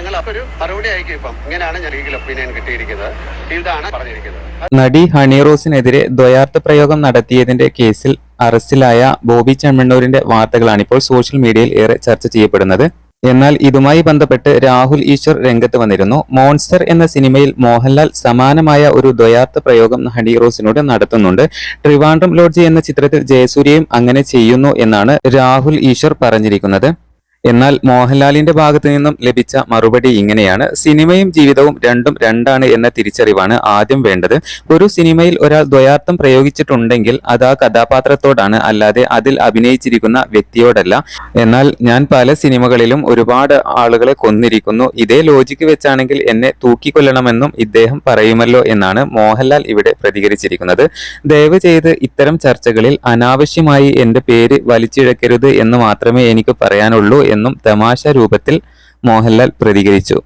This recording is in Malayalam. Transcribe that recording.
ഞങ്ങൾ അപ്പോൾ ഒരു മറുപടി അയക്കും. ഇപ്പം ഇങ്ങനെയാണ് ഞാൻ ലീഗൽ ഒപ്പീനിയൻ കിട്ടിയിരിക്കുന്നത്, ഇതാണ് പറഞ്ഞിരിക്കുന്നത്. നടി ഹണി റോസിനെതിരെ ദ്വയാർത്ഥ പ്രയോഗം നടത്തിയതിന്റെ കേസിൽ അറസ്റ്റിലായ ബോബി ചെമ്മണ്ണൂരിന്റെ വാർത്തകളാണ് ഇപ്പോൾ സോഷ്യൽ മീഡിയയിൽ ഏറെ ചർച്ച ചെയ്യപ്പെടുന്നത്. എന്നാൽ ഇതുമായി ബന്ധപ്പെട്ട് രാഹുൽ ഈശ്വർ രംഗത്ത് വന്നിരുന്നു. മോൺസ്റ്റർ എന്ന സിനിമയിൽ മോഹൻലാൽ സമാനമായ ഒരു ദ്വയാർത്ഥ പ്രയോഗം ഹണി റോസിനോട് നടത്തുന്നുണ്ട്. ട്രിവാൻഡ്രം ലോഡ്ജ് എന്ന ചിത്രത്തിൽ ജയസൂര്യയും അങ്ങനെ ചെയ്യുന്നു എന്നാണ് രാഹുൽ ഈശ്വർ പറഞ്ഞിരിക്കുന്നത്. എന്നാൽ മോഹൻലാലിന്റെ ഭാഗത്തു നിന്നും ലഭിച്ച മറുപടി ഇങ്ങനെയാണ്: സിനിമയും ജീവിതവും രണ്ടും രണ്ടാണ് എന്ന തിരിച്ചറിവാണ് ആദ്യം വേണ്ടത്. ഒരു സിനിമയിൽ ഒരാൾ ദ്വയാർത്ഥം പ്രയോഗിച്ചിട്ടുണ്ടെങ്കിൽ അത് ആ കഥാപാത്രത്തോടാണ്, അല്ലാതെ അതിൽ അഭിനയിച്ചിരിക്കുന്ന വ്യക്തിയോടല്ല. എന്നാൽ ഞാൻ പല സിനിമകളിലും ഒരുപാട് ആളുകളെ കൊന്നിരിക്കുന്നു. ഇതേ ലോജിക്ക് വെച്ചാണെങ്കിൽ എന്നെ തൂക്കിക്കൊല്ലണമെന്നും ഇദ്ദേഹം പറയുമല്ലോ എന്നാണ് മോഹൻലാൽ ഇവിടെ പ്രതികരിച്ചിരിക്കുന്നത്. ദയവ് ചെയ്ത് ഇത്തരം ചർച്ചകളിൽ അനാവശ്യമായി എന്റെ പേര് വലിച്ചിഴക്കരുത് എന്ന് മാത്രമേ എനിക്ക് പറയാനുള്ളൂ എന്നും തമാശ രൂപത്തിൽ മോഹൻലാൽ പ്രതികരിച്ചു.